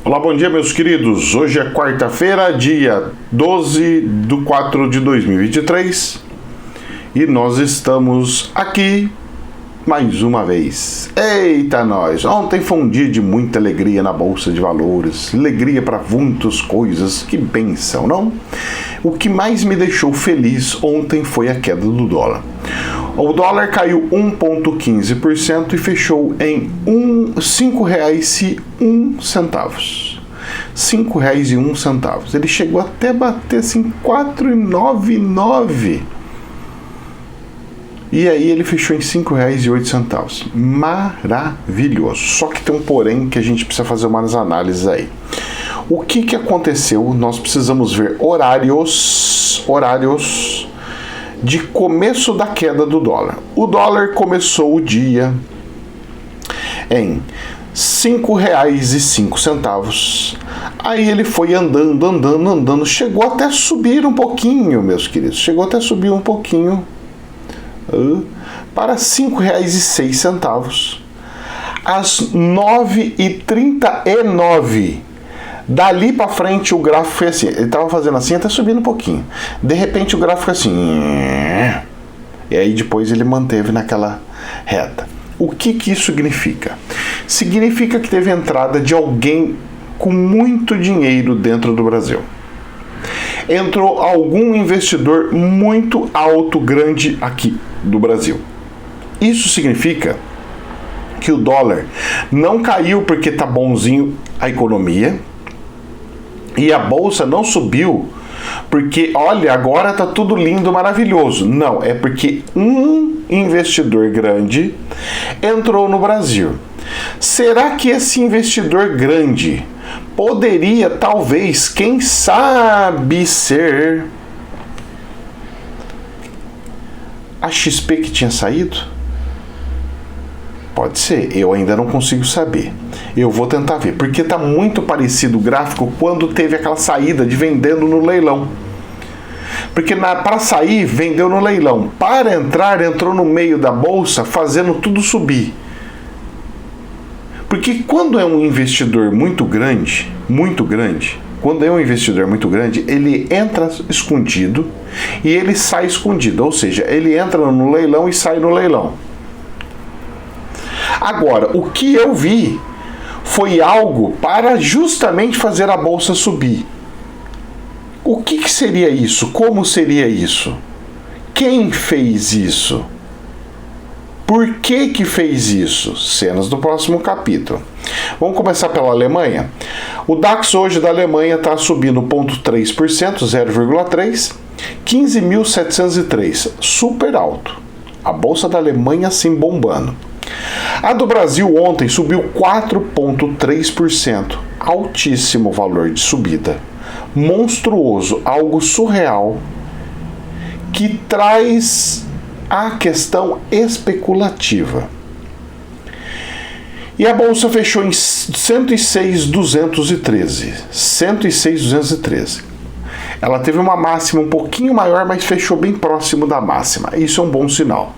Olá, bom dia, meus queridos. Hoje é quarta-feira, dia 12/4/2023 e nós estamos aqui mais uma vez. Eita, nós! Ontem foi um dia de muita alegria na Bolsa de Valores, alegria para muitas coisas, que bênção, não? O que mais me deixou feliz ontem foi a queda do dólar. O dólar caiu 1,15% e fechou em R$ 5,01. R$ 5,01. Ele chegou até bater assim 4,99. E aí ele fechou em R$ 5,08. Maravilhoso. Só que tem um porém que a gente precisa fazer umas análises aí. O que aconteceu? Nós precisamos ver horários de começo da queda do dólar. O dólar começou o dia em R$ 5,05. Aí ele foi andando, chegou até a subir um pouquinho, meus queridos. Para R$ 5,06. Às 9h39. Dali para frente o gráfico foi assim, ele estava fazendo assim, até subindo um pouquinho. De repente o gráfico assim, e aí depois ele manteve naquela reta. O que isso significa? Significa que teve entrada de alguém com muito dinheiro dentro do Brasil. Entrou algum investidor muito alto, grande aqui do Brasil. Isso significa que o dólar não caiu porque tá bonzinho a economia, e a bolsa não subiu porque, olha, agora tá tudo lindo, maravilhoso. Não, é porque um investidor grande entrou no Brasil. Será que esse investidor grande poderia, talvez, quem sabe, ser a XP que tinha saído? Pode ser, eu ainda não consigo saber. Eu vou tentar ver, porque está muito parecido o gráfico quando teve aquela saída de vendendo no leilão. Porque para sair, vendeu no leilão. Para entrar, entrou no meio da bolsa, fazendo tudo subir. Porque quando é um investidor muito grande, ele entra escondido e ele sai escondido. Ou seja, ele entra no leilão e sai no leilão. Agora, o que eu vi foi algo para justamente fazer a bolsa subir. O que seria isso? Como seria isso? Quem fez isso? Por que fez isso? Cenas do próximo capítulo. Vamos começar pela Alemanha. O DAX hoje da Alemanha está subindo 0,3%, 0,3%, 15.703, super alto. A bolsa da Alemanha assim bombando. A do Brasil ontem subiu 4,3%, altíssimo valor de subida, monstruoso, algo surreal, que traz a questão especulativa. E a bolsa fechou em 106.213. 106.213. Ela teve uma máxima um pouquinho maior, mas fechou bem próximo da máxima. Isso é um bom sinal.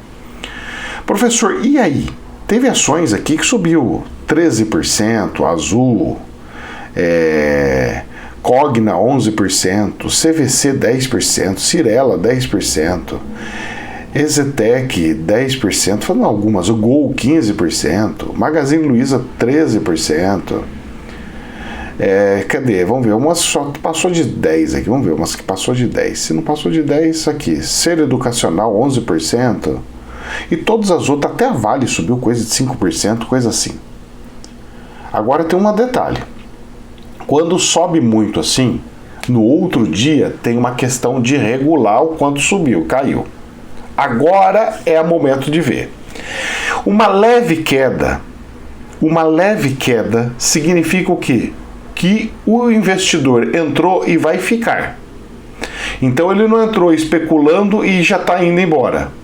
Professor, e aí? Teve ações aqui que subiu 13%, Azul, Cogna 11%, CVC 10%, Cirela 10%, Ezetec 10%, falando algumas, o Gol 15%, Magazine Luiza 13%. Cadê? Vamos ver, umas só passou de 10 aqui, vamos ver, umas que passou de 10. Se não passou de 10, isso aqui, Ser Educacional 11%. E todas as outras, até a Vale subiu coisa de 5%, coisa assim. Agora tem um detalhe. Quando sobe muito assim, no outro dia tem uma questão de regular o quanto subiu, caiu. Agora é o momento de ver. Uma leve queda significa o quê? Que o investidor entrou e vai ficar. Então ele não entrou especulando e já está indo embora.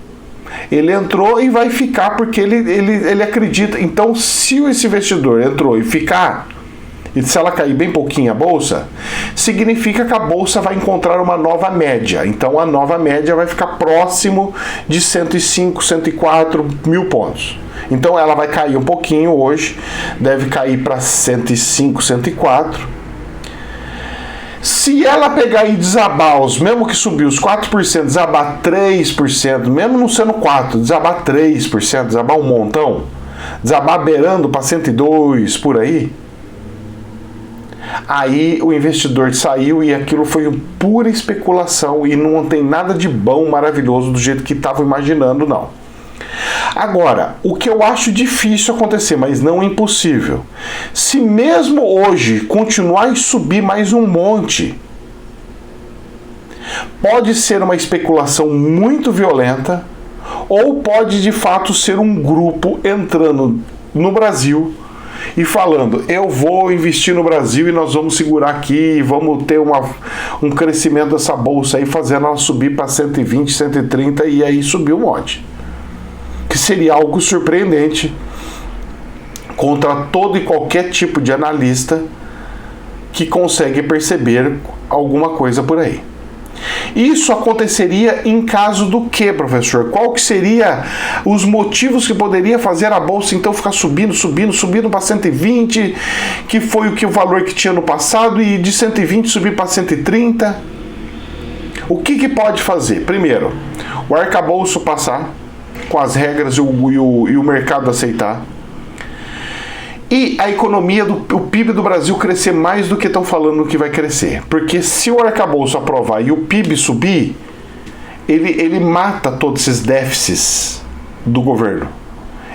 Ele entrou e vai ficar porque ele acredita. Então, se esse investidor entrou e ficar, e se ela cair bem pouquinho a bolsa, significa que a bolsa vai encontrar uma nova média. Então a nova média vai ficar próximo de 105, 104 mil pontos. Então ela vai cair um pouquinho hoje, deve cair para 105, 104. Se ela pegar e desabar, mesmo que subir os 4%, desabar 3%, mesmo não sendo 4%, desabar 3%, desabar um montão, desabar beirando para 102, por aí o investidor saiu e aquilo foi pura especulação e não tem nada de bom, maravilhoso do jeito que estavam imaginando, não. Agora, o que eu acho difícil acontecer, mas não impossível, se mesmo hoje continuar a subir mais um monte, pode ser uma especulação muito violenta ou pode de fato ser um grupo entrando no Brasil e falando, eu vou investir no Brasil e nós vamos segurar aqui, vamos ter um crescimento dessa bolsa aí, fazendo ela subir para 120, 130 e aí subir um monte. Que seria algo surpreendente contra todo e qualquer tipo de analista que consegue perceber alguma coisa por aí. Isso aconteceria em caso do que, professor? Qual que seria os motivos que poderia fazer a bolsa então ficar subindo para 120, que foi o valor que tinha no passado, e de 120 subir para 130? O que pode fazer? Primeiro, o arcabouço passar com as regras e o mercado aceitar. E a economia, o PIB do Brasil crescer mais do que estão falando que vai crescer. Porque se o arcabouço aprovar e o PIB subir, ele mata todos esses déficits do governo.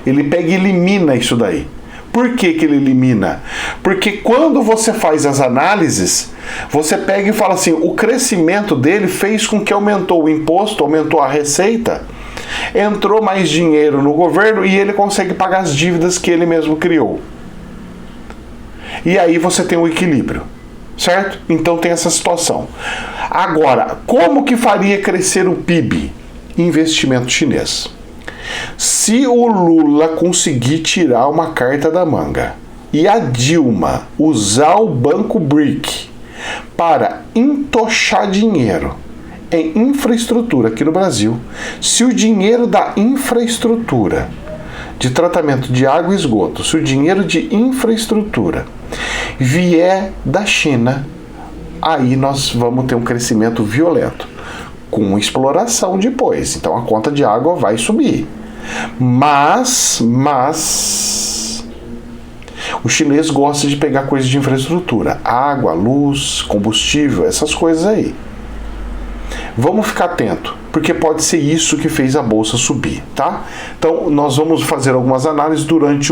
Ele pega e elimina isso daí. Por que ele elimina? Porque quando você faz as análises, você pega e fala assim, o crescimento dele fez com que aumentou o imposto, aumentou a receita, entrou mais dinheiro no governo e ele consegue pagar as dívidas que ele mesmo criou. E aí você tem um equilíbrio, certo? Então tem essa situação. Agora, como que faria crescer o PIB? Investimento chinês. Se o Lula conseguir tirar uma carta da manga e a Dilma usar o Banco BRIC para entochar dinheiro em infraestrutura aqui no Brasil, se o dinheiro da infraestrutura de tratamento de água e esgoto, se o dinheiro de infraestrutura vier da China, aí nós vamos ter um crescimento violento, com exploração depois. Então a conta de água vai subir. Mas o chinês gosta de pegar coisas de infraestrutura, água, luz, combustível, essas coisas aí. Vamos ficar atento, porque pode ser isso que fez a bolsa subir, tá? Então, nós vamos fazer algumas análises durante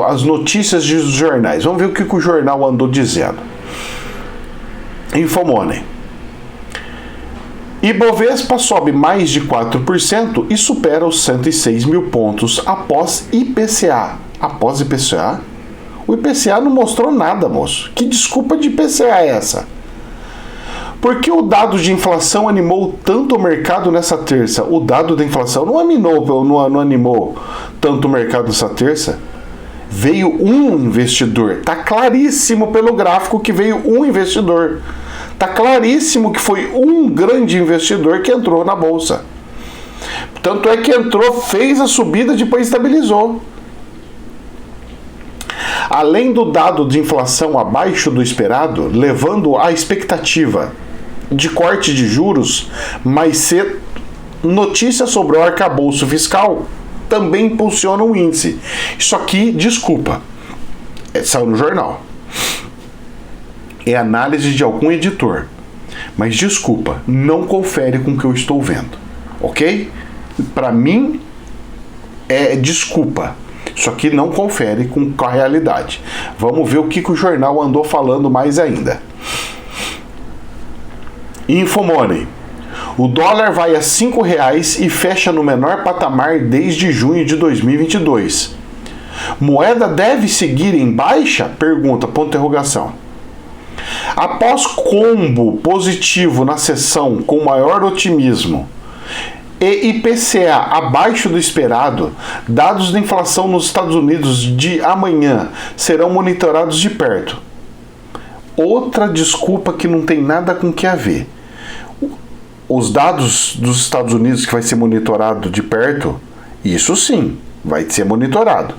as notícias dos jornais. Vamos ver o que o jornal andou dizendo. Infomoney. Ibovespa sobe mais de 4% e supera os 106 mil pontos após IPCA. Após IPCA? O IPCA não mostrou nada, moço. Que desculpa de IPCA é essa? Por que o dado de inflação animou tanto o mercado nessa terça? O dado da inflação não animou tanto o mercado nessa terça. Veio um investidor. Está claríssimo pelo gráfico que veio um investidor. Está claríssimo que foi um grande investidor que entrou na bolsa. Tanto é que entrou, fez a subida, depois estabilizou. Além do dado de inflação abaixo do esperado, levando à expectativa de corte de juros mais cedo, notícias sobre o arcabouço fiscal também impulsionam o índice. Isso aqui, desculpa, saiu no jornal. É análise de algum editor. Mas desculpa, não confere com o que eu estou vendo. Ok? Para mim, desculpa. Isso aqui não confere com a realidade. Vamos ver o que o jornal andou falando mais ainda. Infomoney. O dólar vai a R$ 5,00 e fecha no menor patamar desde junho de 2022. Moeda deve seguir em baixa? Pergunta, ponto de interrogação. Após combo positivo na sessão com maior otimismo e IPCA abaixo do esperado, dados da inflação nos Estados Unidos de amanhã serão monitorados de perto. Outra desculpa que não tem nada com o que a ver. Os dados dos Estados Unidos que vai ser monitorado de perto, isso sim, vai ser monitorado.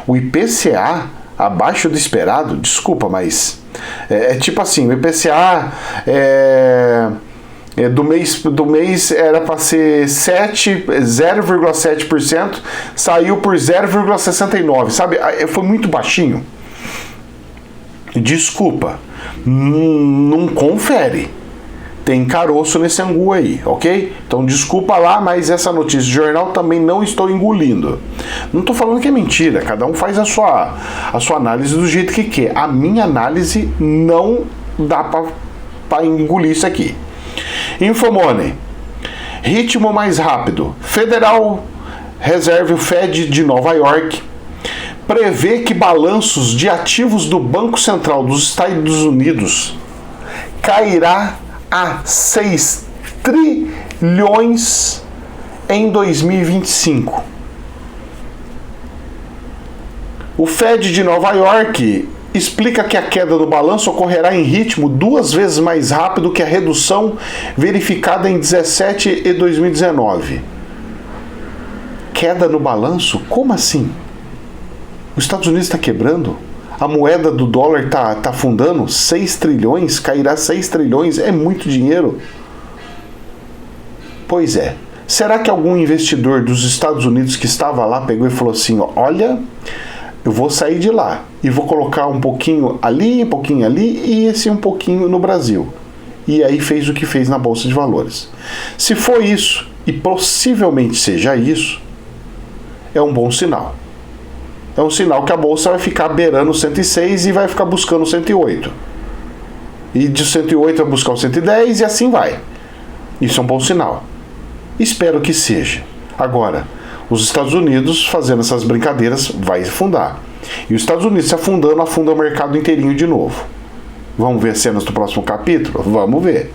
O IPCA abaixo do esperado, desculpa, mas é tipo assim, o IPCA do mês era para ser 0,7%, saiu por 0,69%, sabe? Foi muito baixinho. Desculpa, não confere. Tem caroço nesse angu aí, ok? Então desculpa lá, mas essa notícia de jornal também não estou engolindo. Não estou falando que é mentira, cada um faz a sua análise do jeito que quer. A minha análise não dá para engolir isso aqui. Infomoney. Ritmo mais rápido. Federal Reserve, o Fed de Nova York, prevê que balanços de ativos do Banco Central dos Estados Unidos cairá a 6 trilhões em 2025. O Fed de Nova York explica que a queda do balanço ocorrerá em ritmo 2 vezes mais rápido que a redução verificada em 2017 e 2019. Queda no balanço? Como assim? Os Estados Unidos está quebrando? A moeda do dólar está afundando? 6 trilhões? Cairá 6 trilhões? É muito dinheiro. Pois é. Será que algum investidor dos Estados Unidos que estava lá pegou e falou assim, olha, eu vou sair de lá e vou colocar um pouquinho ali e esse um pouquinho no Brasil. E aí fez o que fez na Bolsa de Valores. Se for isso, e possivelmente seja isso, é um bom sinal. É um sinal que a Bolsa vai ficar beirando o 106 e vai ficar buscando o 108. E de 108 vai buscar o 110 e assim vai. Isso é um bom sinal. Espero que seja. Agora, os Estados Unidos fazendo essas brincadeiras vai afundar. E os Estados Unidos se afundando, afunda o mercado inteirinho de novo. Vamos ver cenas do próximo capítulo? Vamos ver.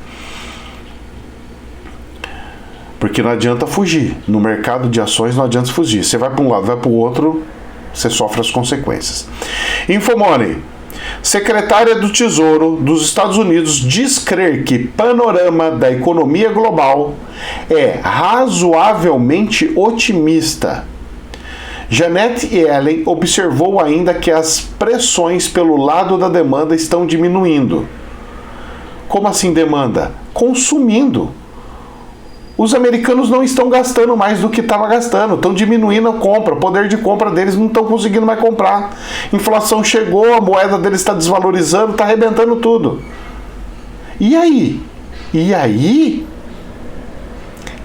Porque não adianta fugir. No mercado de ações não adianta fugir. Você vai para um lado, vai para o outro, você sofre as consequências. Infomoney. Secretária do Tesouro dos Estados Unidos diz crer que panorama da economia global é razoavelmente otimista. Janet Yellen observou ainda que as pressões pelo lado da demanda estão diminuindo. Como assim demanda? Consumindo. Os americanos não estão gastando mais do que estavam gastando, estão diminuindo a compra, o poder de compra deles não estão conseguindo mais comprar. Inflação chegou, a moeda deles está desvalorizando, está arrebentando tudo. E aí?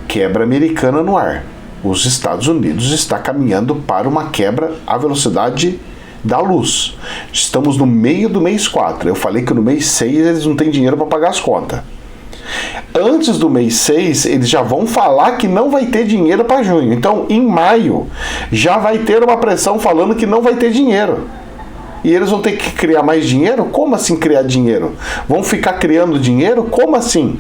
Quebra americana no ar. Os Estados Unidos está caminhando para uma quebra à velocidade da luz. Estamos no meio do mês 4. Eu falei que no mês 6 eles não têm dinheiro para pagar as contas. Antes do mês 6, eles já vão falar que não vai ter dinheiro para junho. Então, em maio, já vai ter uma pressão falando que não vai ter dinheiro. E eles vão ter que criar mais dinheiro? Como assim criar dinheiro? Vão ficar criando dinheiro? Como assim?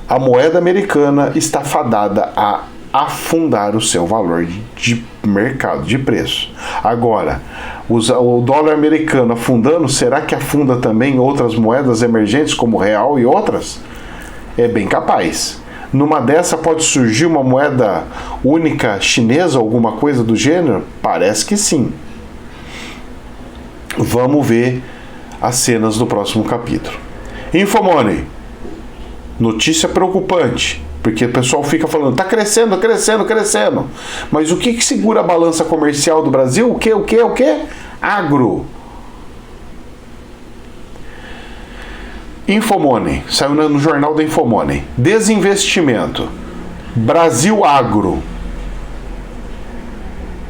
A moeda americana está fadada a afundar o seu valor de mercado, de preço. Agora, o dólar americano afundando, será que afunda também outras moedas emergentes como o real e outras? É bem capaz. Numa dessa pode surgir uma moeda única chinesa, alguma coisa do gênero? Parece que sim. Vamos ver as cenas do próximo capítulo. Infomoney. Notícia preocupante. Porque o pessoal fica falando, tá crescendo, crescendo, crescendo. Mas o que segura a balança comercial do Brasil? O quê? Agro. Infomoney. Saiu no jornal da Infomoney. Desinvestimento. Brasil Agro.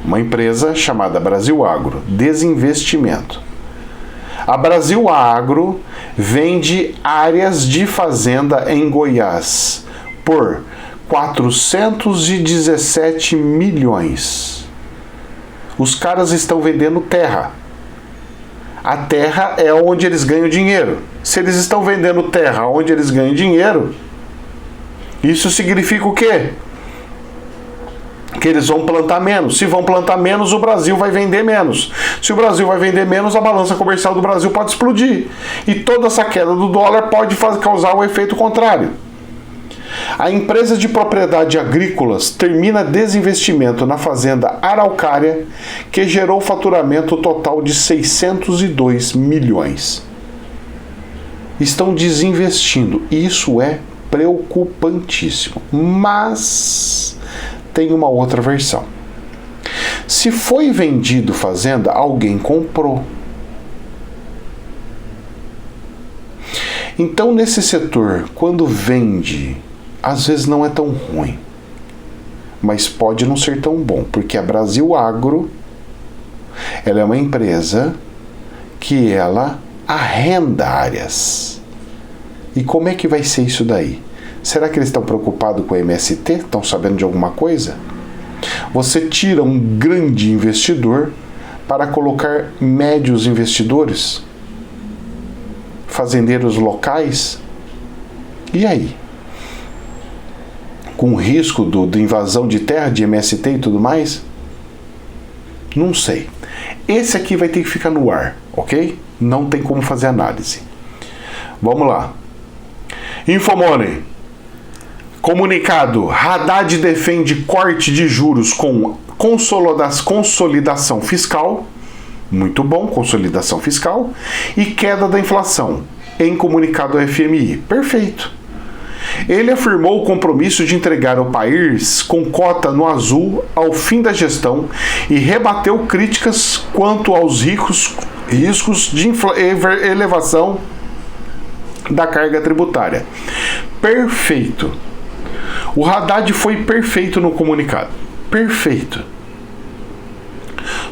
Uma empresa chamada Brasil Agro. Desinvestimento. A Brasil Agro vende áreas de fazenda em Goiás por 417 milhões. Os caras estão vendendo terra. A terra é onde eles ganham dinheiro. Se eles estão vendendo terra onde eles ganham dinheiro, Isso significa o quê? Que eles vão plantar menos. Se vão plantar menos, o Brasil vai vender menos. Se o Brasil vai vender menos, a balança comercial do Brasil pode explodir. E toda essa queda do dólar pode causar o efeito contrário. A empresa de propriedade agrícolas termina desinvestimento na fazenda Araucária, que gerou faturamento total de 602 milhões. Estão desinvestindo. Isso é preocupantíssimo. Mas tem uma outra versão. Se foi vendido fazenda, alguém comprou. Então, nesse setor, quando vende, às vezes não é tão ruim, mas pode não ser tão bom, porque a Brasil Agro, ela é uma empresa que ela arrenda áreas. E como é que vai ser isso daí? Será que eles estão preocupados com a MST? Estão sabendo de alguma coisa? Você tira um grande investidor para colocar médios investidores, fazendeiros locais, e aí? Com risco de invasão de terra, de MST e tudo mais? Não sei. Esse aqui vai ter que ficar no ar, ok? Não tem como fazer análise. Vamos lá. Infomoney. Comunicado. Haddad defende corte de juros com consolidação fiscal. Muito bom, consolidação fiscal. E queda da inflação. Em comunicado ao FMI. Perfeito. Ele afirmou o compromisso de entregar o país com cota no azul ao fim da gestão e rebateu críticas quanto aos riscos de elevação da carga tributária. Perfeito. O Haddad foi perfeito no comunicado. Perfeito.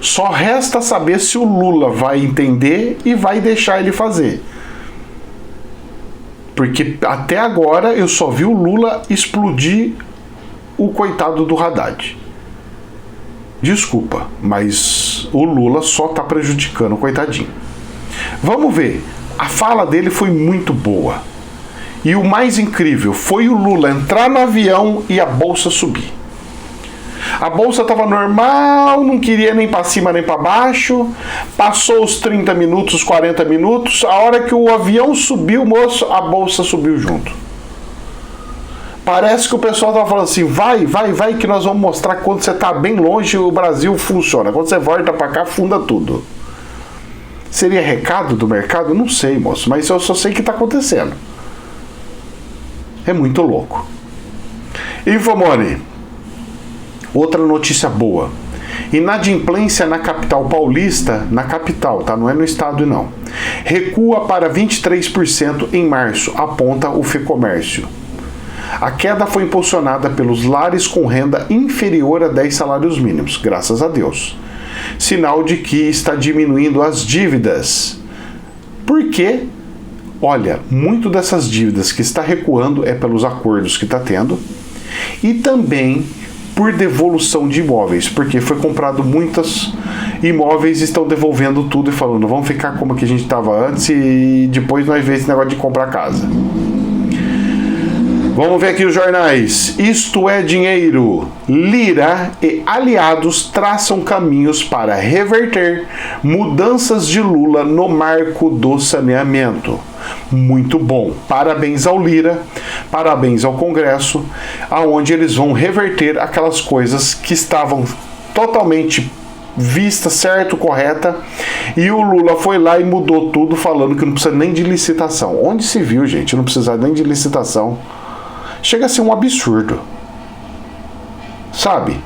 Só resta saber se o Lula vai entender e vai deixar ele fazer. Porque até agora eu só vi o Lula explodir o coitado do Haddad. Desculpa, mas o Lula só está prejudicando o coitadinho. Vamos ver. A fala dele foi muito boa. E o mais incrível foi o Lula entrar no avião e a bolsa subir. A bolsa estava normal, não queria nem para cima nem para baixo. Passou os 30 minutos, 40 minutos. A hora que o avião subiu, moço, a bolsa subiu junto. Parece que o pessoal estava falando assim, vai, que nós vamos mostrar que quando você está bem longe, o Brasil funciona. Quando você volta para cá, funda tudo. Seria recado do mercado? Não sei, moço, mas eu só sei o que está acontecendo. É muito louco. Infomoney. Outra notícia boa. Inadimplência na capital paulista, na capital, tá? Não é no estado não. Recua para 23% em março, aponta o Fecomércio. A queda foi impulsionada pelos lares com renda inferior a 10 salários mínimos, graças a Deus. Sinal de que está diminuindo as dívidas. Por quê? Olha, muito dessas dívidas que está recuando é pelos acordos que está tendo e também por devolução de imóveis, porque foi comprado muitos imóveis e estão devolvendo tudo e falando, vamos ficar como que a gente estava antes e depois nós vemos esse negócio de comprar casa. Vamos ver aqui os jornais. Isto é dinheiro. Lira e aliados traçam caminhos para reverter mudanças de Lula no marco do saneamento. Muito bom. Parabéns ao Lira, parabéns ao Congresso, aonde eles vão reverter aquelas coisas que estavam totalmente vista, certo, correta, e o Lula foi lá e mudou tudo, falando que não precisa nem de licitação. Onde se viu, gente? Não precisa nem de licitação. Chega a ser um absurdo, sabe?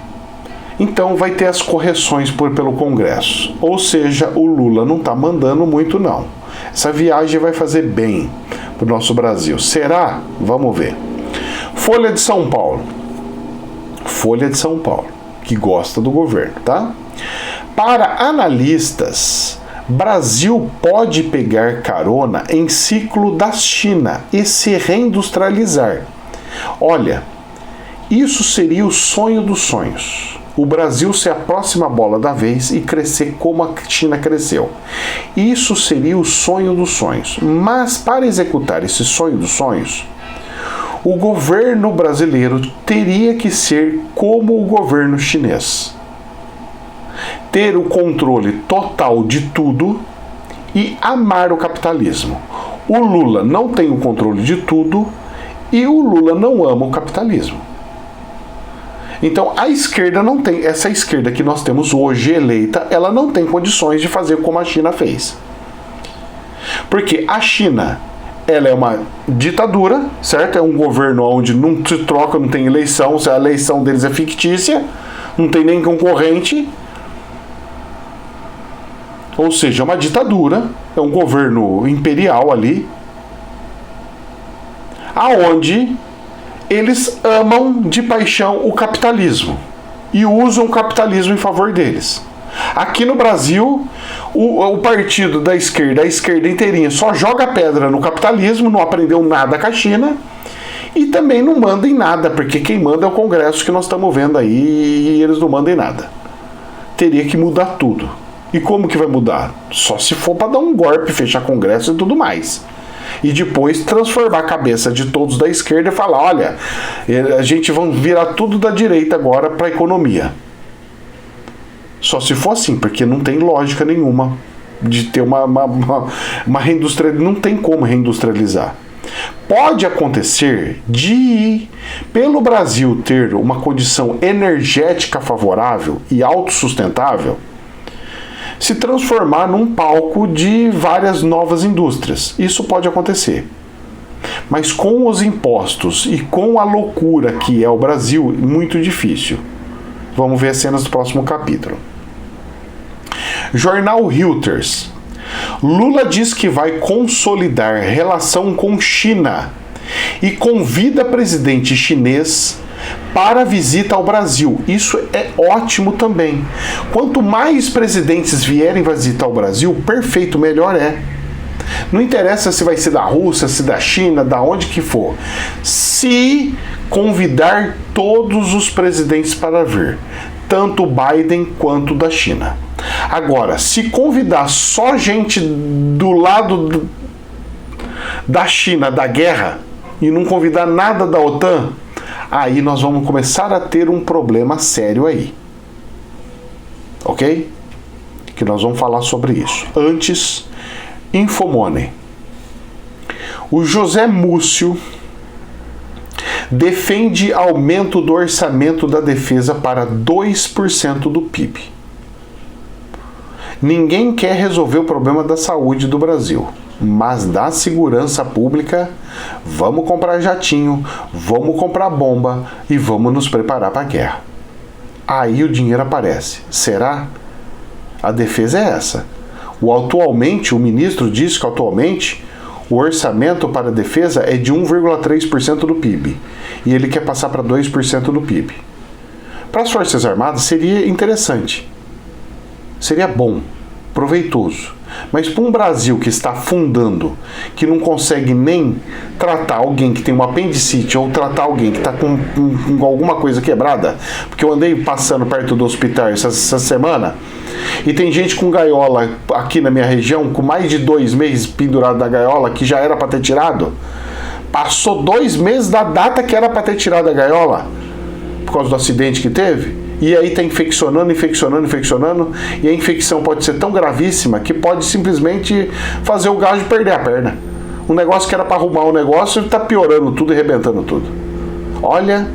Então vai ter as correções pelo Congresso. Ou seja, o Lula não está mandando muito não. Essa viagem vai fazer bem para o nosso Brasil. Será? Vamos ver. Folha de São Paulo. Folha de São Paulo, que gosta do governo, tá? Para analistas, Brasil pode pegar carona em ciclo da China e se reindustrializar. Olha, isso seria o sonho dos sonhos. O Brasil ser a próxima bola da vez e crescer como a China cresceu. Isso seria o sonho dos sonhos. Mas para executar esse sonho dos sonhos, o governo brasileiro teria que ser como o governo chinês. Ter o controle total de tudo e amar o capitalismo. O Lula não tem o controle de tudo e o Lula não ama o capitalismo. Então a esquerda não tem, essa esquerda que nós temos hoje eleita, ela não tem condições de fazer como a China fez. Porque a China, ela é uma ditadura, certo? É um governo onde não se troca, não tem eleição, a eleição deles é fictícia, não tem nem concorrente. Ou seja, é uma ditadura, é um governo imperial ali, aonde eles amam de paixão o capitalismo e usam o capitalismo em favor deles. Aqui no Brasil, o partido da esquerda, a esquerda inteirinha, só joga pedra no capitalismo, não aprendeu nada com a China e também não manda em nada, porque quem manda é o Congresso que nós estamos vendo aí e eles não mandam em nada. Teria que mudar tudo. E como que vai mudar? Só se for para dar um golpe, fechar Congresso e tudo mais. E depois transformar a cabeça de todos da esquerda e falar, olha, a gente vai virar tudo da direita agora para a economia. Só se for assim, porque não tem lógica nenhuma de ter uma reindustrialização, não tem como reindustrializar. Pode acontecer de, pelo Brasil ter uma condição energética favorável e autossustentável, se transformar num palco de várias novas indústrias. Isso pode acontecer. Mas com os impostos e com a loucura que é o Brasil, muito difícil. Vamos ver as cenas do próximo capítulo. Jornal Reuters. Lula diz que vai consolidar relação com China e convida presidente chinês para visita ao Brasil. Isso é ótimo também. Quanto mais presidentes vierem visitar o Brasil, perfeito, melhor é. Não interessa se vai ser da Rússia, se da China, da onde que for. Se convidar todos os presidentes para vir, tanto o Biden quanto da China. Agora, se convidar só gente do lado da China, da guerra, e não convidar nada da OTAN, aí nós vamos começar a ter um problema sério aí. Ok? Que nós vamos falar sobre isso. Antes, Infomoney. O José Múcio defende aumento do orçamento da defesa para 2% do PIB. Ninguém quer resolver o problema da saúde do Brasil, mas da segurança pública, vamos comprar jatinho, vamos comprar bomba e vamos nos preparar para a guerra. Aí o dinheiro aparece. Será? A defesa é essa. Atualmente, o ministro disse que atualmente o orçamento para a defesa é de 1,3% do PIB. E ele quer passar para 2% do PIB. Para as Forças Armadas seria interessante. Seria bom, proveitoso. Mas para um Brasil que está afundando, que não consegue nem tratar alguém que tem uma apendicite ou tratar alguém que está com alguma coisa quebrada, porque eu andei passando perto do hospital essa semana e tem gente com gaiola aqui na minha região, com mais de 2 meses pendurado da gaiola, que já era para ter tirado. Passou 2 meses da data que era para ter tirado a gaiola, por causa do acidente que teve. E aí está infeccionando, e a infecção pode ser tão gravíssima que pode simplesmente fazer o gajo perder a perna. Um negócio que era para arrumar um negócio está piorando tudo e arrebentando tudo. Olha,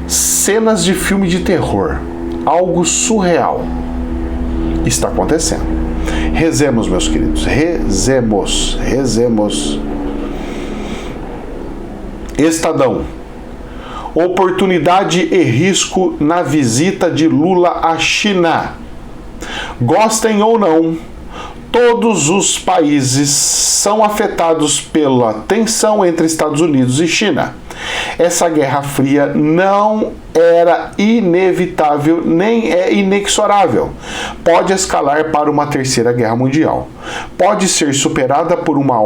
cenas de filme de terror, algo surreal está acontecendo. Rezemos, meus queridos, rezemos. Estadão. Oportunidade e risco na visita de Lula à China. Gostem ou não, todos os países são afetados pela tensão entre Estados Unidos e China. Essa Guerra Fria não era inevitável nem é inexorável. Pode escalar para uma terceira guerra mundial. Pode ser superada por uma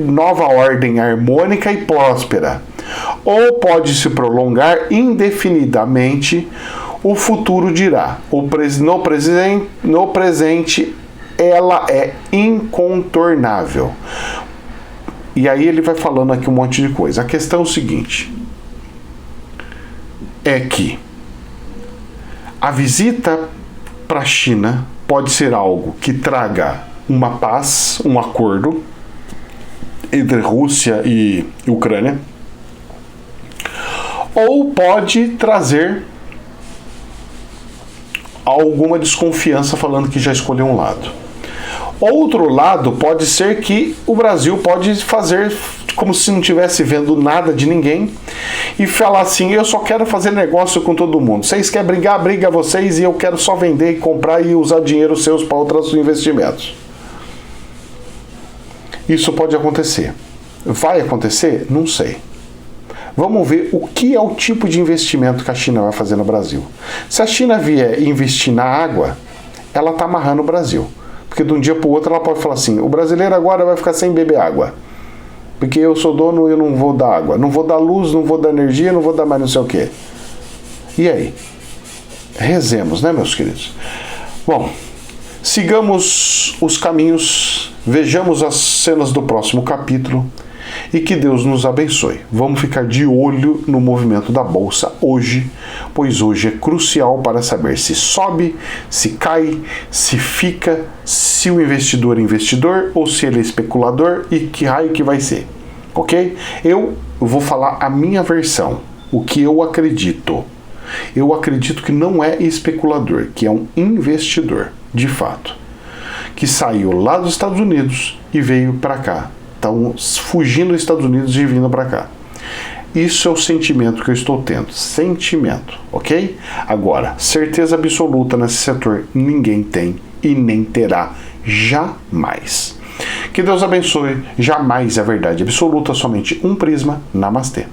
nova ordem harmônica e próspera. Ou pode se prolongar indefinidamente. O futuro dirá. No presente ela é incontornável. E aí ele vai falando aqui um monte de coisa. A questão é o seguinte, é que a visita para a China pode ser algo que traga uma paz, um acordo entre Rússia e Ucrânia, ou pode trazer alguma desconfiança falando que já escolheu um lado. Outro lado pode ser que o Brasil pode fazer como se não estivesse vendo nada de ninguém e falar assim, eu só quero fazer negócio com todo mundo. Vocês querem brigar, briga vocês, e eu quero só vender e comprar e usar dinheiro seus para outros investimentos. Isso pode acontecer. Vai acontecer? Não sei. Vamos ver o que é o tipo de investimento que a China vai fazer no Brasil. Se a China vier investir na água, ela está amarrando o Brasil. Porque de um dia para o outro ela pode falar assim, o brasileiro agora vai ficar sem beber água. Porque eu sou dono e eu não vou dar água. Não vou dar luz, não vou dar energia, não vou dar mais não sei o quê. E aí? Rezemos, né, meus queridos? Bom, sigamos os caminhos, vejamos as cenas do próximo capítulo e que Deus nos abençoe. Vamos ficar de olho no movimento da Bolsa hoje, pois hoje é crucial para saber se sobe, se cai, se fica, se o investidor é investidor ou se ele é especulador e que raio que vai ser, ok? Eu vou falar a minha versão, o que eu acredito. Eu acredito que não é especulador, que é um investidor, de fato, que saiu lá dos Estados Unidos e veio para cá. Estão fugindo dos Estados Unidos e vindo para cá. Isso é o sentimento que eu estou tendo. Sentimento, ok? Agora, certeza absoluta nesse setor ninguém tem e nem terá jamais. Que Deus abençoe. Jamais é verdade absoluta, somente um prisma. Namastê.